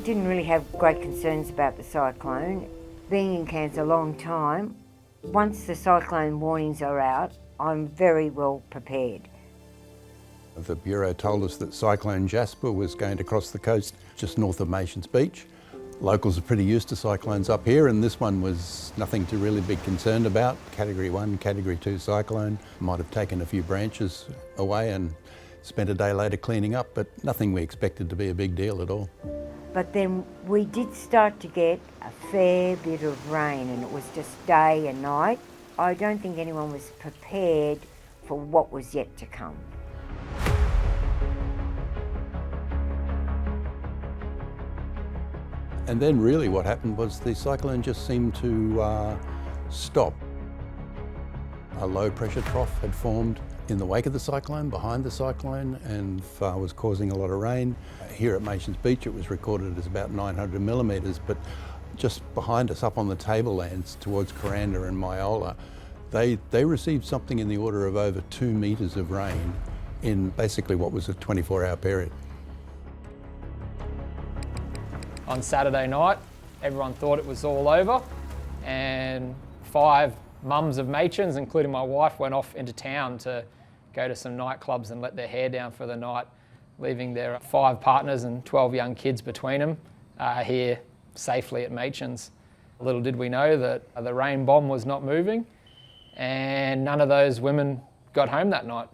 didn't really have great concerns about the cyclone. Being in Cairns a long time, once the cyclone warnings are out, I'm very well prepared. The Bureau told us that Cyclone Jasper was going to cross the coast just north of Machans Beach. Locals are pretty used to cyclones up here, and this one was nothing to really be concerned about. Category 1, Category 2 cyclone. Might have taken a few branches away and spent a day later cleaning up, but nothing we expected to be a big deal at all. But then we did start to get a fair bit of rain, and it was just day and night. I don't think anyone was prepared for what was yet to come. And then really what happened was the cyclone just seemed to stop. A low pressure trough had formed in the wake of the cyclone, behind the cyclone, and was causing a lot of rain. Here at Machans Beach it was recorded as about 900 millimetres, but just behind us up on the tablelands towards Coranda and Myola, they received something in the order of over 2 metres of rain in basically what was a 24-hour period. On Saturday night, everyone thought it was all over, and 5 mums of Machans, including my wife, went off into town to go to some nightclubs and let their hair down for the night, leaving their 5 partners and 12 young kids between them here safely at Machans. Little did we know that the rain bomb was not moving, and none of those women got home that night.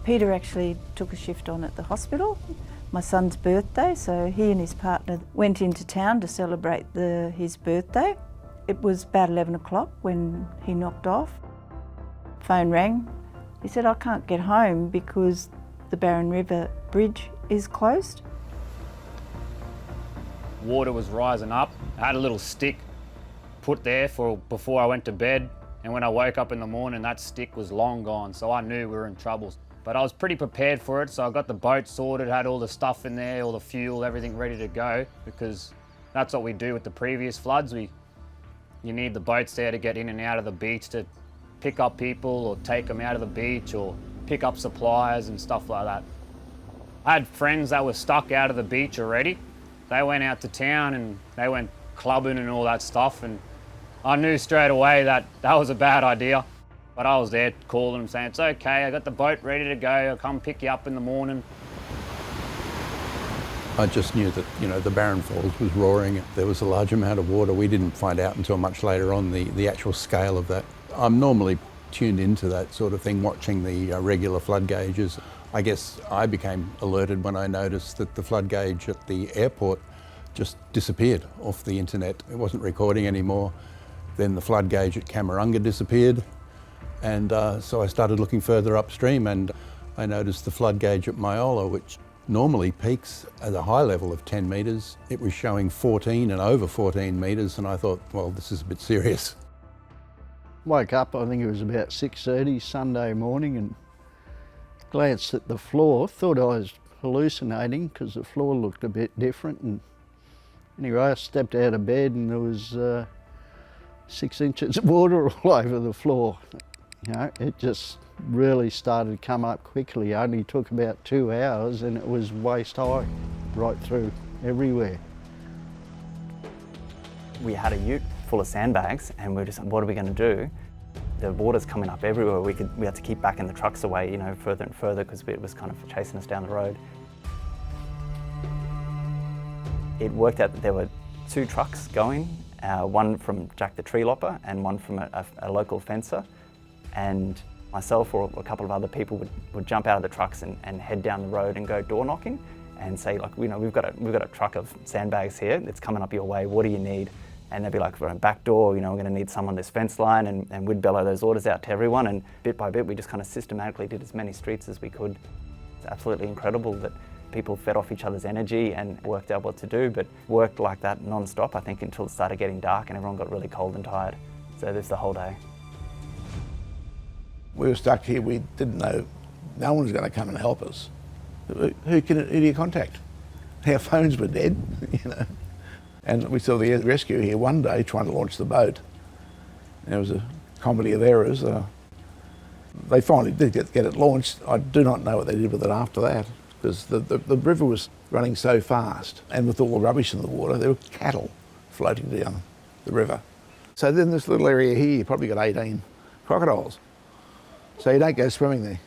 Peter actually took a shift on at the hospital. My son's birthday, so he and his partner went into town to celebrate his birthday. It was about 11 o'clock when he knocked off. Phone rang. He said, I can't get home because the Barron River Bridge is closed. Water was rising up. I had a little stick put there before I went to bed, and when I woke up in the morning, that stick was long gone, so I knew we were in trouble. But I was pretty prepared for it, so I got the boat sorted, had all the stuff in there, all the fuel, everything ready to go, because that's what we do with the previous floods. You need the boats there to get in and out of the beach to pick up people or take them out of the beach or pick up supplies and stuff like that. I had friends that were stuck out of the beach already. They went out to town and they went clubbing and all that stuff, and I knew straight away that that was a bad idea. But I was there calling them saying, it's okay, I got the boat ready to go, I'll come pick you up in the morning. I just knew that, the Barron Falls was roaring. There was a large amount of water. We didn't find out until much later on the actual scale of that. I'm normally tuned into that sort of thing, watching the regular flood gauges. I guess I became alerted when I noticed that the flood gauge at the airport just disappeared off the internet. It wasn't recording anymore. Then the flood gauge at Camarunga disappeared. And so I started looking further upstream, and I noticed the flood gauge at Myola, which normally peaks at a high level of 10 metres. It was showing 14 and over 14 metres, and I thought, well, this is a bit serious. Woke up, I think it was about 6:30 Sunday morning, and glanced at the floor, thought I was hallucinating because the floor looked a bit different. And anyway, I stepped out of bed and there was 6 inches of water all over the floor. It just really started to come up quickly. It only took about 2 hours and it was waist high, right through everywhere. We had a ute full of sandbags and we were just like, what are we going to do? The water's coming up everywhere. We had to keep backing the trucks away, further and further because it was kind of chasing us down the road. It worked out that there were 2 trucks going, one from Jack the Tree Lopper and one from a local fencer. And myself or a couple of other people would jump out of the trucks and head down the road and go door knocking and say, like, we've got a truck of sandbags here, it's coming up your way, what do you need? And they'd be like, we're on back door, we're going to need some on this fence line, and we'd bellow those orders out to everyone, and bit by bit we just kind of systematically did as many streets as we could. It's absolutely incredible that people fed off each other's energy and worked out what to do, but worked like that non-stop, I think, until it started getting dark and everyone got really cold and tired. So this the whole day. We were stuck here, we didn't know, no one was going to come and help us. Who do you contact? Our phones were dead, And we saw the rescue here one day trying to launch the boat. And it was a comedy of errors. They finally did get it launched. I do not know what they did with it after that. because the river was running so fast, and with all the rubbish in the water, there were cattle floating down the river. So then this little area here, you probably got 18 crocodiles. So you don't go swimming there.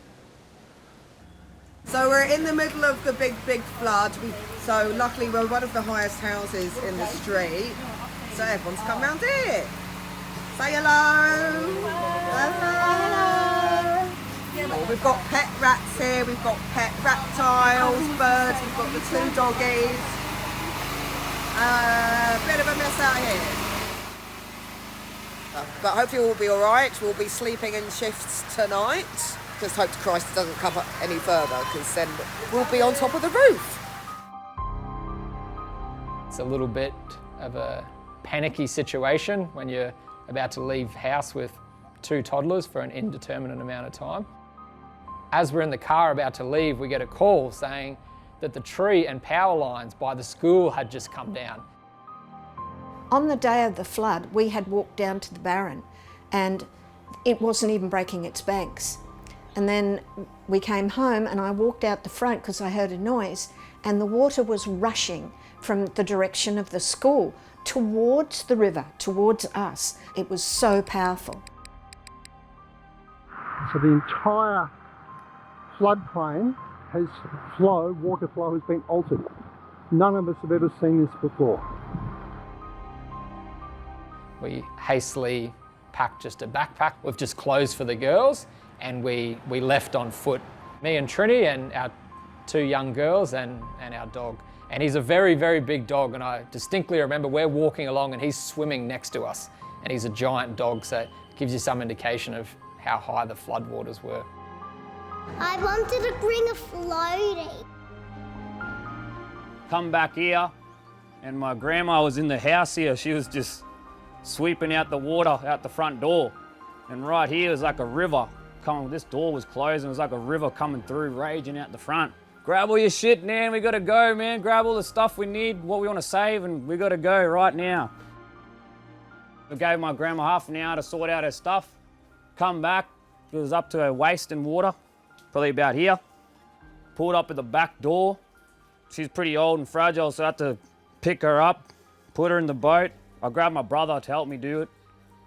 So we're in the middle of the big flood. So luckily we're one of the highest houses in the street. So everyone's come round here. Say hello. Hello. Hello. We've got pet rats here. We've got pet reptiles, birds. We've got the 2 doggies. Bit of a mess out here. But hopefully we'll be all right. We'll be sleeping in shifts tonight. Just hope to Christ it doesn't come any further, because then we'll be on top of the roof. It's a little bit of a panicky situation when you're about to leave house with 2 toddlers for an indeterminate amount of time. As we're in the car about to leave, we get a call saying that the tree and power lines by the school had just come down. On the day of the flood, we had walked down to the Barron and it wasn't even breaking its banks. And then we came home and I walked out the front because I heard a noise, and the water was rushing from the direction of the school towards the river, towards us. It was so powerful. So the entire floodplain has water flow has been altered. None of us have ever seen this before. We hastily packed just a backpack with just clothes for the girls, and we left on foot. Me and Trini and our 2 young girls and our dog. And he's a very, very big dog, and I distinctly remember we're walking along and he's swimming next to us, and he's a giant dog, so it gives you some indication of how high the floodwaters were. I wanted to bring a floaty. Come back here, and my grandma was in the house here. She was just sweeping out the water out the front door. And right here was like a river coming. This door was closed and it was like a river coming through, raging out the front. Grab all your shit, man, we gotta go, man. Grab all the stuff we need, what we wanna save, and we gotta go right now. I gave my grandma half an hour to sort out her stuff. Come back, it was up to her waist in water, probably about here. Pulled up at the back door. She's pretty old and fragile, so I had to pick her up, put her in the boat. I grabbed my brother to help me do it,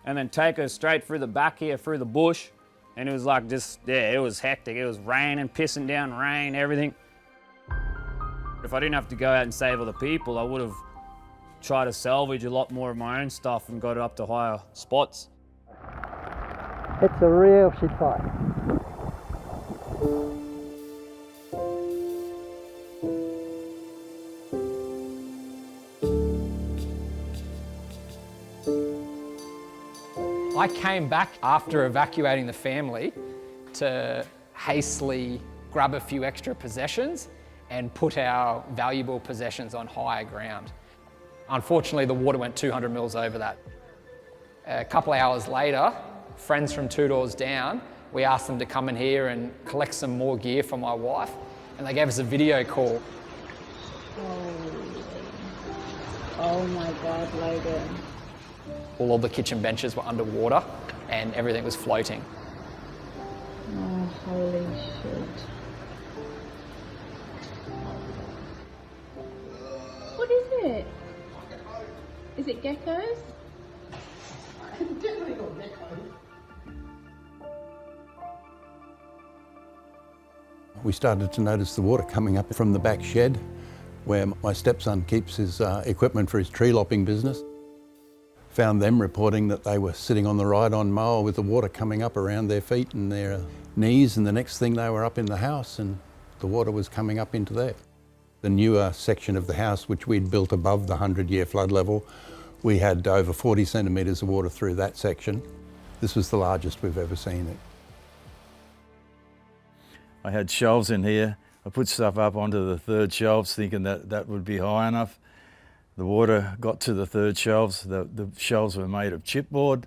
and then take her straight through the back here, through the bush. And it was like just, yeah, it was hectic. It was raining, pissing down rain, everything. If I didn't have to go out and save other people, I would have tried to salvage a lot more of my own stuff and got it up to higher spots. It's a real shit fight. I came back after evacuating the family to hastily grab a few extra possessions and put our valuable possessions on higher ground. Unfortunately, the water went 200 mils over that. A couple of hours later, friends from 2 doors down, we asked them to come in here and collect some more gear for my wife, and they gave us a video call. Oh my God, Logan. All of the kitchen benches were underwater and everything was floating. Oh, holy shit. What is it? Is it geckos? Definitely not geckos. We started to notice the water coming up from the back shed where my stepson keeps his equipment for his tree lopping business. Found them reporting that they were sitting on the ride-on mower with the water coming up around their feet and their knees, and the next thing they were up in the house and the water was coming up into there. The newer section of the house, which we'd built above the 100-year flood level, we had over 40 centimetres of water through that section. This was the largest we've ever seen it. I had shelves in here. I put stuff up onto the 3rd shelves thinking that that would be high enough. The water got to the 3rd shelves. The shelves were made of chipboard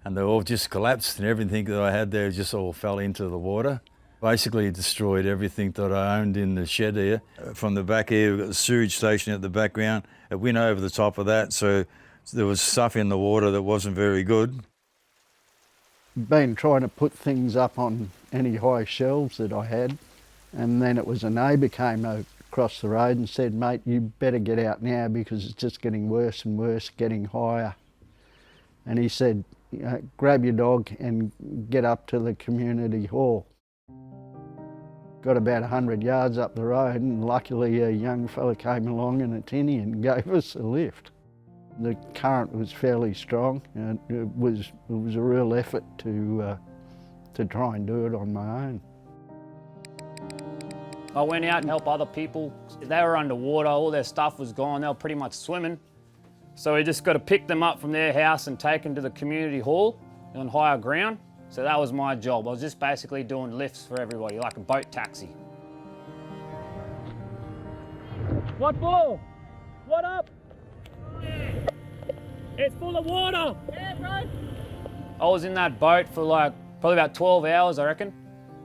and they all just collapsed, and everything that I had there just all fell into the water. Basically destroyed everything that I owned in the shed here. From the back here, we've got the sewage station at the background. It went over the top of that, so there was stuff in the water that wasn't very good. Been trying to put things up on any high shelves that I had, And then it was a neighbour came across the road and said, mate, you better get out now because it's just getting worse and worse, getting higher. And he said, grab your dog and get up to the community hall. Got about 100 yards up the road and luckily a young fella came along in a tinny and gave us a lift. The current was fairly strong and it was a real effort to try and do it on my own. I went out and helped other people. They were underwater, all their stuff was gone, they were pretty much swimming. So we just got to pick them up from their house and take them to the community hall on higher ground. So that was my job. I was just basically doing lifts for everybody, like a boat taxi. What for? What up? It's full of water. Yeah, bro. I was in that boat for like probably about 12 hours, I reckon,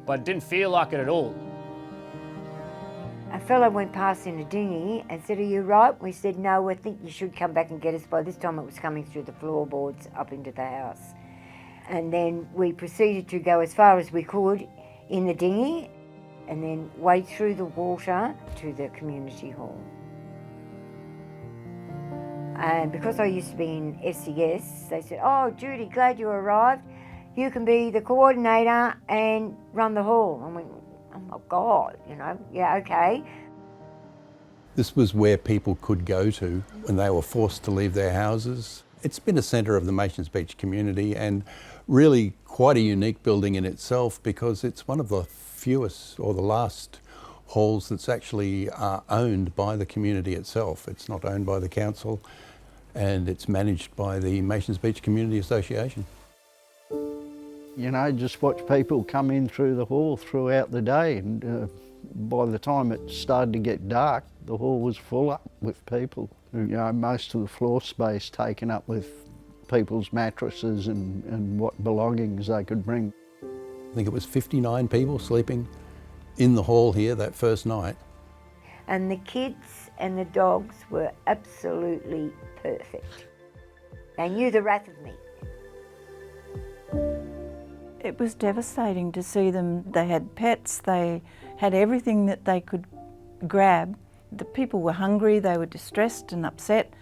but it didn't feel like it at all. A fellow went past in a dinghy and said, are you right? We said, no, I think you should come back and get us. By this time it was coming through the floorboards up into the house. And then we proceeded to go as far as we could in the dinghy and then wade through the water to the community hall. And because I used to be in SCS, they said, oh, Judy, glad you arrived. You can be the coordinator and run the hall. I went, oh my God, you know, yeah, okay. This was where people could go to when they were forced to leave their houses. It's been a centre of the Machans Beach community and really quite a unique building in itself because it's one of the fewest or the last halls that's actually owned by the community itself. It's not owned by the council and it's managed by the Machans Beach Community Association. You know, just watch people come in through the hall throughout the day and by the time it started to get dark, the hall was full up with people. You know, most of the floor space taken up with people's mattresses and what belongings they could bring. I think it was 59 people sleeping in the hall here that first night. And the kids and the dogs were absolutely perfect. They knew the wrath of me. It was devastating to see them. They had pets, they had everything that they could grab. The people were hungry, they were distressed and upset.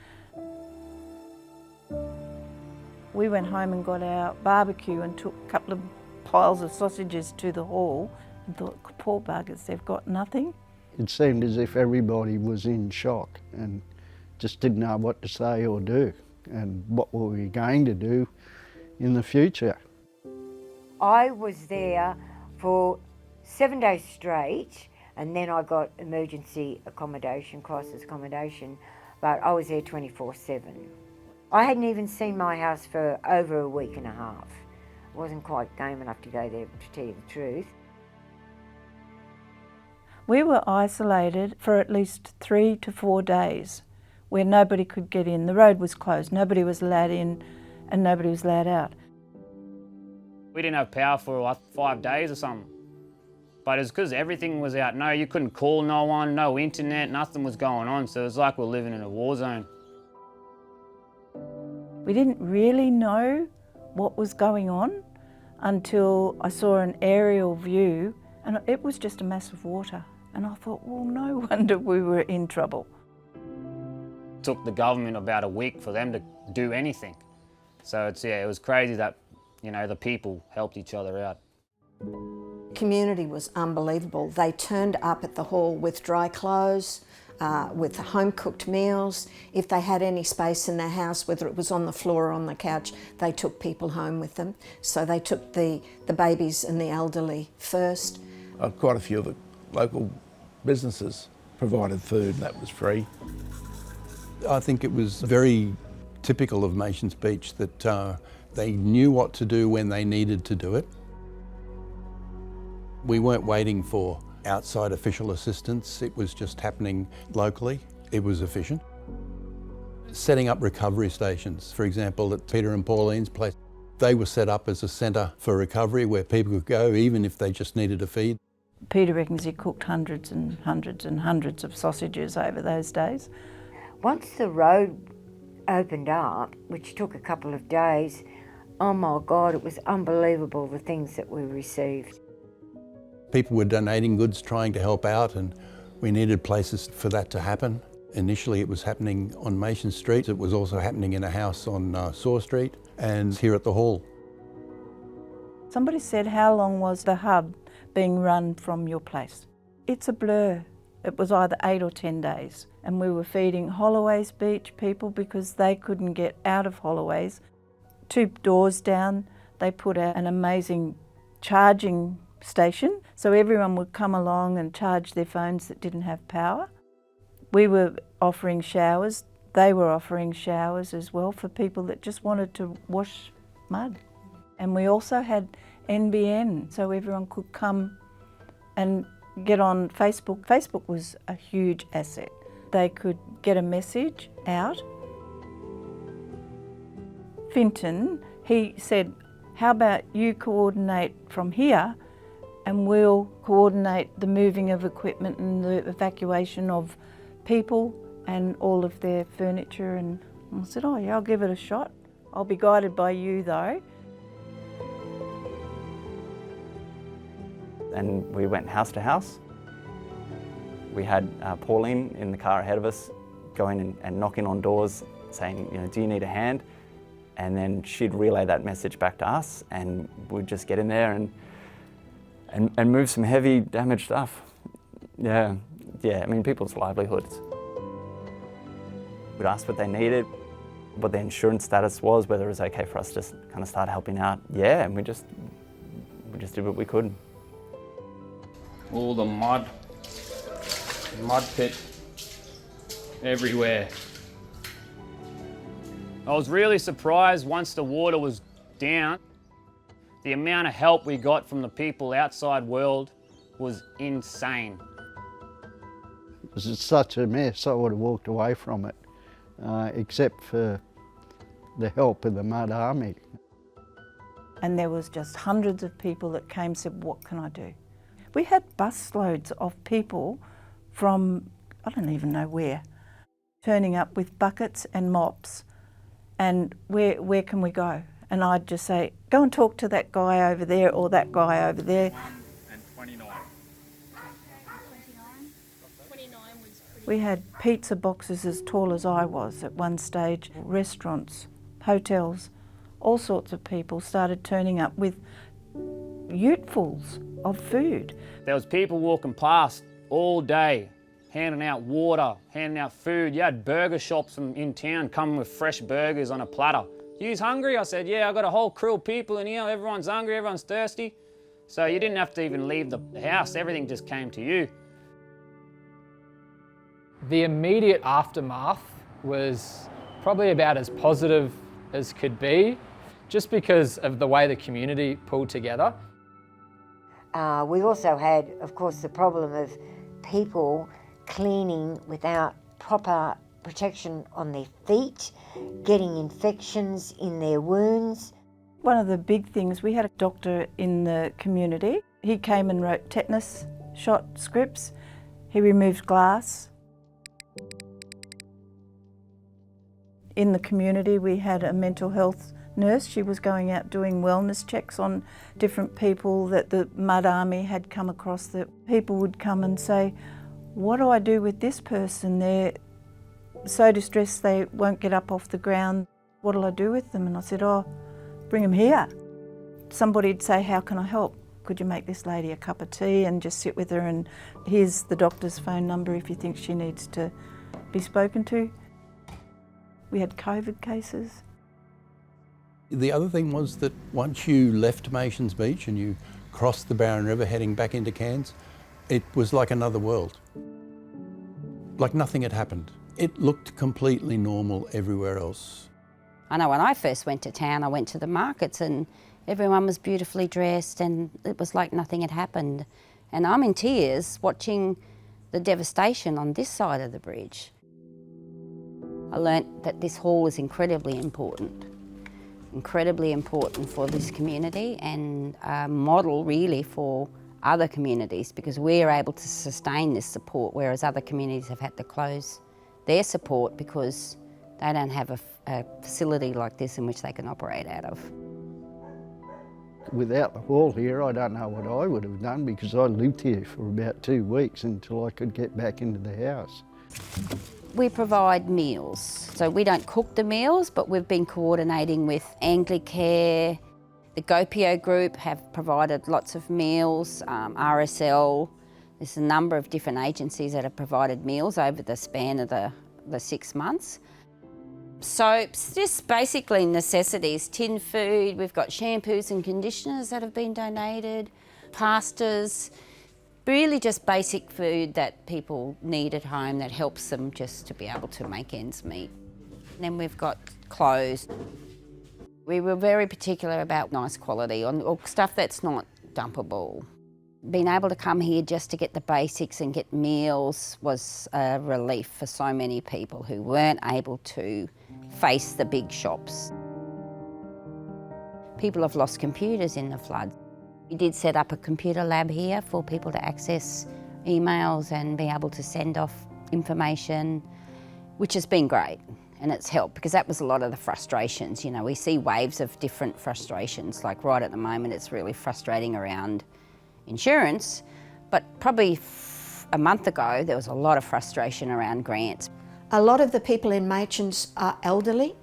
We went home and got our barbecue and took a couple of piles of sausages to the hall and thought, poor buggers, they've got nothing. It seemed as if everybody was in shock and just didn't know what to say or do and what were we going to do in the future. I was there for 7 days straight and then I got emergency accommodation, crisis accommodation, but I was there 24/7. I hadn't even seen my house for over a week and a half. I wasn't quite game enough to go there, to tell you the truth. We were isolated for at least 3 to 4 days where nobody could get in. The road was closed, nobody was allowed in and nobody was allowed out. We didn't have power for like 5 days or something. But it's because everything was out. No, you couldn't call no one, no internet, nothing was going on. So it was like we're living in a war zone. We didn't really know what was going on until I saw an aerial view and it was just a mass of water. And I thought, well, no wonder we were in trouble. It took the government about a week for them to do anything. So it was crazy that, you know, the people helped each other out. Community was unbelievable. They turned up at the hall with dry clothes, with home-cooked meals. If they had any space in their house, whether it was on the floor or on the couch, they took people home with them. So they took the babies and the elderly first. Quite a few of the local businesses provided food and that was free. I think it was very typical of Machans Beach that they knew what to do when they needed to do it. We weren't waiting for outside official assistance, it was just happening locally. It was efficient. Setting up recovery stations, for example, at Peter and Pauline's place, they were set up as a centre for recovery where people could go even if they just needed a feed. Peter reckons he cooked hundreds and hundreds and hundreds of sausages over those days. Once the road opened up, which took a couple of days, oh my God, it was unbelievable the things that we received. People were donating goods, trying to help out, and we needed places for that to happen. Initially it was happening on Machans Street. It was also happening in a house on Saw Street and here at the hall. Somebody said, how long was the hub being run from your place? It's a blur. It was either 8 or 10 days. And we were feeding Holloways Beach people because they couldn't get out of Holloways. 2 doors down, they put out an amazing charging station, so everyone would come along and charge their phones that didn't have power. We were offering showers. They were offering showers as well for people that just wanted to wash mud. And we also had NBN, so everyone could come and get on Facebook. Facebook was a huge asset. They could get a message out. Finton, he said, how about you coordinate from here and we'll coordinate the moving of equipment and the evacuation of people and all of their furniture. And I said, oh yeah, I'll give it a shot. I'll be guided by you though. And we went house to house. We had Pauline in the car ahead of us going and knocking on doors saying, you know, do you need a hand? And then she'd relay that message back to us and we'd just get in there and move some heavy damaged stuff. Yeah, I mean, people's livelihoods. We'd ask what they needed, what their insurance status was, whether it was okay for us to just kind of start helping out. Yeah, and we just did what we could. All the mud pit everywhere. I was really surprised once the water was down. The amount of help we got from the people outside world was insane. It was such a mess, I would have walked away from it, except for the help of the Mud Army. And there was just hundreds of people that came and said, what can I do? We had busloads of people from, I don't even know where, turning up with buckets and mops. And where can we go? And I'd just say, go and talk to that guy over there or that guy over there. 1 and 29. 29 was pretty. We had pizza boxes as tall as I was at one stage, restaurants, hotels, all sorts of people started turning up with utefuls of food. There was people walking past all day, handing out water, handing out food. You had burger shops in town coming with fresh burgers on a platter. You's hungry? I said, yeah, I got a whole crew of people in here. Everyone's hungry, everyone's thirsty. So you didn't have to even leave the house. Everything just came to you. The immediate aftermath was probably about as positive as could be, just because of the way the community pulled together. We also had, of course, the problem of people cleaning without proper protection on their feet, getting infections in their wounds. One of the big things, we had a doctor in the community. He came and wrote tetanus shot scripts. He removed glass. In the community, we had a mental health nurse. She was going out doing wellness checks on different people that the Mud Army had come across. That people would come and say, what do I do with this person? They're so distressed they won't get up off the ground. What'll I do with them? And I said, oh, bring them here. Somebody'd say, how can I help? Could you make this lady a cup of tea and just sit with her, and here's the doctor's phone number if you think she needs to be spoken to. We had COVID cases. The other thing was that once you left Machans Beach and you crossed the Barron River heading back into Cairns, it was like another world. Like nothing had happened. It looked completely normal everywhere else. I know when I first went to town, I went to the markets and everyone was beautifully dressed and it was like nothing had happened. And I'm in tears watching the devastation on this side of the bridge. I learnt that this hall is incredibly important for this community and a model really for other communities, because we're able to sustain this support, whereas other communities have had to close their support because they don't have a facility like this in which they can operate out of. Without the hall here, I don't know what I would have done, because I lived here for about 2 weeks until I could get back into the house. We provide meals. So we don't cook the meals, but we've been coordinating with Anglicare. The GoPio group have provided lots of meals, RSL. There's a number of different agencies that have provided meals over the span of the 6 months. Soaps, just basically necessities, tin food. We've got shampoos and conditioners that have been donated, pastas, really just basic food that people need at home that helps them just to be able to make ends meet. And then we've got clothes. We were very particular about nice quality, or stuff that's not dumpable. Being able to come here just to get the basics and get meals was a relief for so many people who weren't able to face the big shops. People have lost computers in the flood. We did set up a computer lab here for people to access emails and be able to send off information, which has been great, and it's helped, because that was a lot of the frustrations. You know, we see waves of different frustrations. Like right at the moment, it's really frustrating around insurance, but probably a month ago, there was a lot of frustration around grants. A lot of the people in Machans are elderly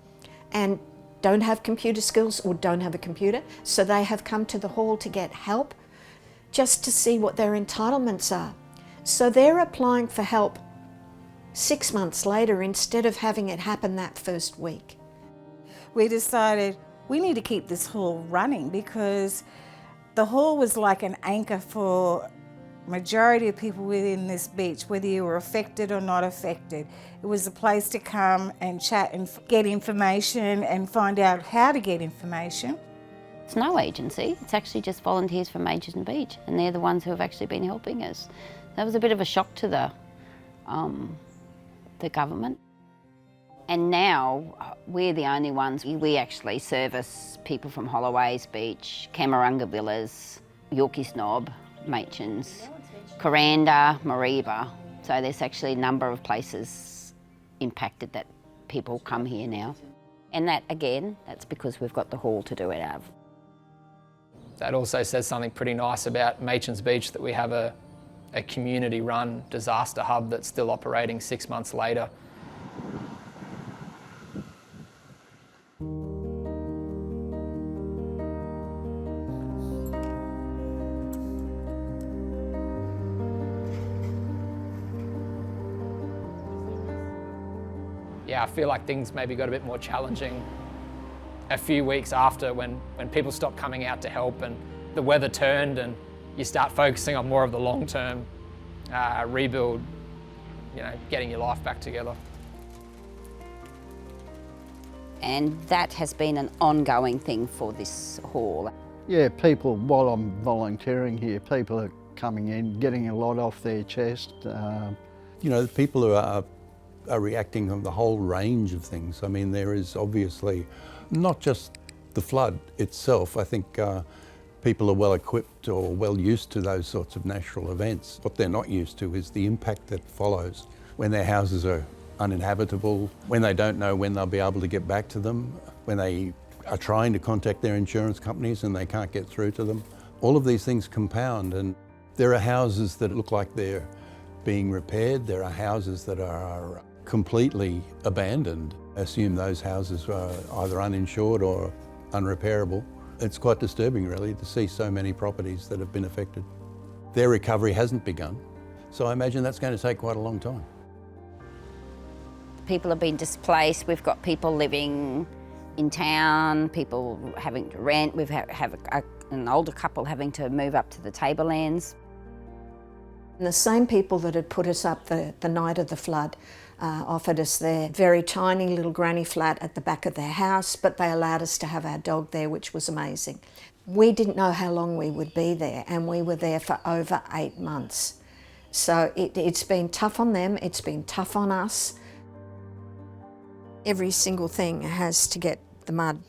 and don't have computer skills or don't have a computer, so they have come to the hall to get help, just to see what their entitlements are. So they're applying for help 6 months later instead of having it happen that first week. We decided we need to keep this hall running, because the hall was like an anchor for majority of people within this beach, whether you were affected or not affected. It was a place to come and chat and get information and find out how to get information. It's no agency, it's actually just volunteers from Machans Beach, and they're the ones who have actually been helping us. That was a bit of a shock to the government. And now we're the only ones. We actually service people from Holloways Beach, Camarunga Villas, Yorkeys Knob, Machans, Coranda, Mariba. So there's actually a number of places impacted that people come here now. And that, again, that's because we've got the hall to do it out of. That also says something pretty nice about Machans Beach, that we have a community-run disaster hub that's still operating 6 months later. Yeah, I feel like things maybe got a bit more challenging a few weeks after, when people stopped coming out to help and the weather turned, and you start focusing on more of the long-term rebuild, you know, getting your life back together. And that has been an ongoing thing for this hall. Yeah, people, while I'm volunteering here, people are coming in, getting a lot off their chest. You know, people who are reacting on the whole range of things. I mean, there is obviously not just the flood itself. I think people are well equipped or well used to those sorts of natural events. What they're not used to is the impact that follows when their houses are uninhabitable, when they don't know when they'll be able to get back to them, when they are trying to contact their insurance companies and they can't get through to them. All of these things compound, and there are houses that look like they're being repaired. There are houses that are completely abandoned. I assume those houses are either uninsured or unrepairable. It's quite disturbing, really, to see so many properties that have been affected. Their recovery hasn't begun, so I imagine that's going to take quite a long time. People have been displaced. We've got people living in town, people having to rent. We've have an older couple having to move up to the Tablelands. And the same people that had put us up the night of the flood offered us their very tiny little granny flat at the back of their house, but they allowed us to have our dog there, which was amazing. We didn't know how long we would be there, and we were there for over 8 months. So it's been tough on them, it's been tough on us. Every single thing has to get the mud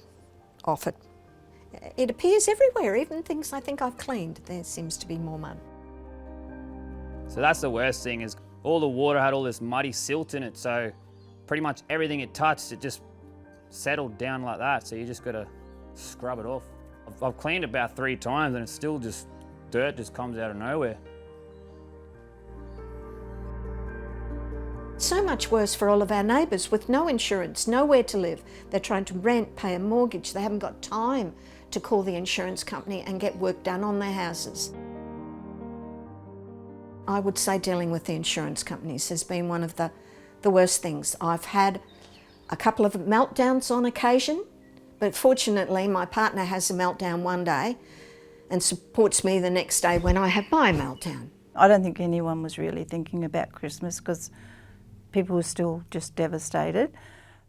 off it. It appears everywhere, even things I think I've cleaned, there seems to be more mud. So that's the worst thing, is all the water had all this muddy silt in it, so pretty much everything it touched, it just settled down like that, so you just got to scrub it off. I've cleaned about 3 times and it's still just, dirt just comes out of nowhere. So much worse for all of our neighbours with no insurance, nowhere to live. They're trying to rent, pay a mortgage. They haven't got time to call the insurance company and get work done on their houses. I would say dealing with the insurance companies has been one of the worst things. I've had a couple of meltdowns on occasion, but fortunately my partner has a meltdown one day and supports me the next day when I have my meltdown. I don't think anyone was really thinking about Christmas because people were still just devastated.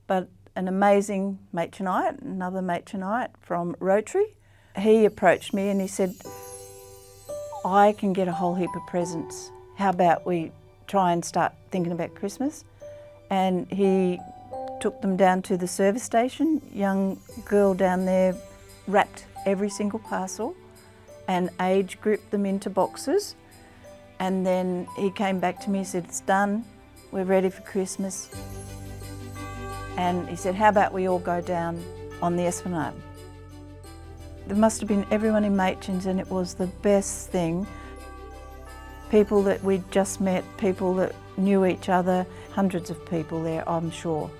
But an amazing matronite, another matronite from Rotary, he approached me and he said, I can get a whole heap of presents. How about we try and start thinking about Christmas? And he took them down to the service station. Young girl down there wrapped every single parcel and age grouped them into boxes. And then he came back to me and said, it's done, we're ready for Christmas. And he said, how about we all go down on the Esplanade? There must have been everyone in Machans and it was the best thing. People that we'd just met, people that knew each other, hundreds of people there, I'm sure.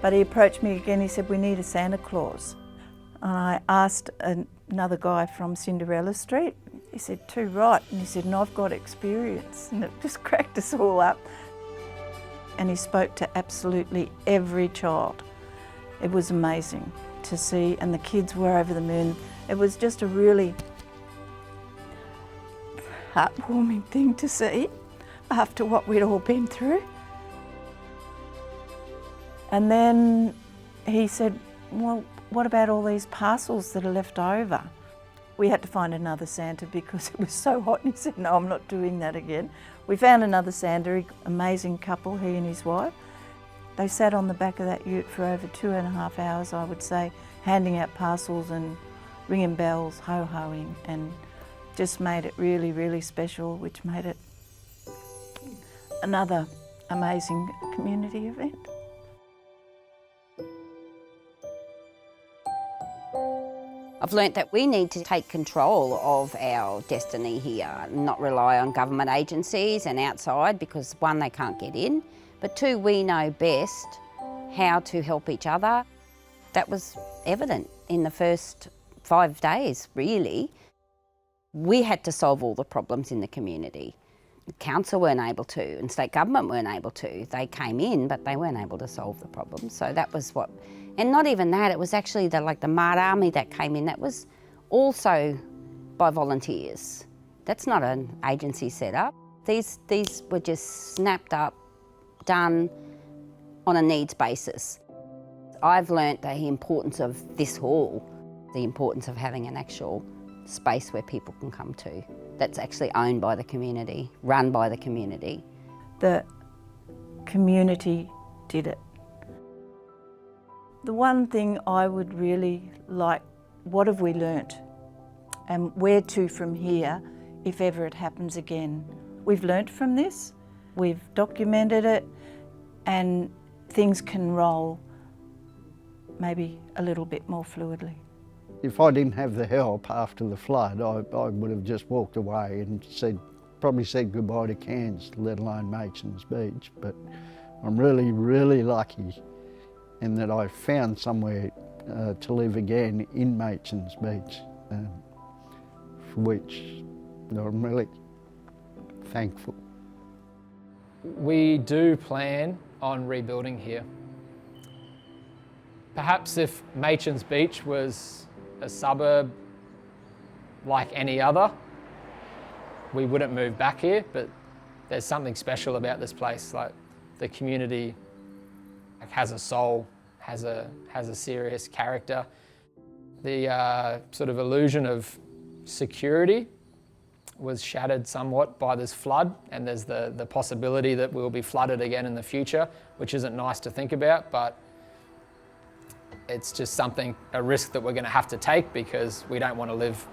But he approached me again, he said, we need a Santa Claus. And I asked another guy from Cinderella Street, he said, too right. And he said, no, I've got experience. And it just cracked us all up. And he spoke to absolutely every child. It was amazing to see, and the kids were over the moon. It was just a really heartwarming thing to see after what we'd all been through. And then he said, well, what about all these parcels that are left over? We had to find another Santa because it was so hot, and he said, no, I'm not doing that again. We found another Santa, amazing couple, he and his wife. They sat on the back of that ute for over 2.5 hours, I would say, handing out parcels and ringing bells, ho-hoing, and just made it really, really special, which made it another amazing community event. I've learnt that we need to take control of our destiny here, not rely on government agencies and outside because one, they can't get in, but two, we know best how to help each other. That was evident in the first 5 days, really. We had to solve all the problems in the community. The council weren't able to, and state government weren't able to. They came in, but they weren't able to solve the problems. So that was what, and not even that, it was actually the Mart Army that came in. That was also by volunteers. That's not an agency set up. These were just snapped up, done on a needs basis. I've learnt the importance of this hall, the importance of having an actual space where people can come to, that's actually owned by the community, run by the community. The community did it. The one thing I would really like, what have we learnt? And where to from here if ever it happens again? We've learnt from this, we've documented it, and things can roll maybe a little bit more fluidly. If I didn't have the help after the flood, I would have just walked away and probably said goodbye to Cairns, let alone Machans Beach. But I'm really, really lucky in that I found somewhere to live again in Machans Beach, for which I'm really thankful. We do plan on rebuilding here. Perhaps if Machans Beach was a suburb like any other, we wouldn't move back here, but there's something special about this place. Like, the community has a soul, has a serious character. The sort of illusion of security was shattered somewhat by this flood, and there's the possibility that we'll be flooded again in the future, which isn't nice to think about, but it's just a risk that we're going to have to take because we don't want to live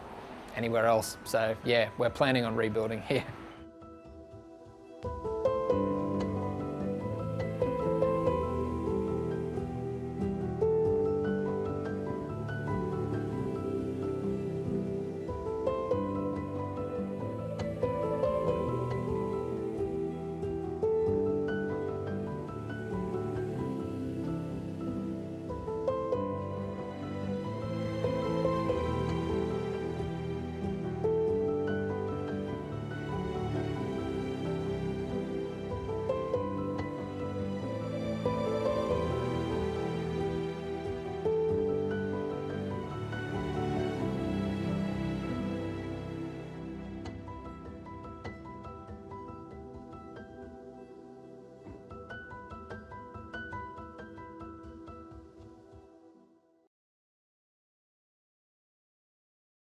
anywhere else. So yeah, we're planning on rebuilding here.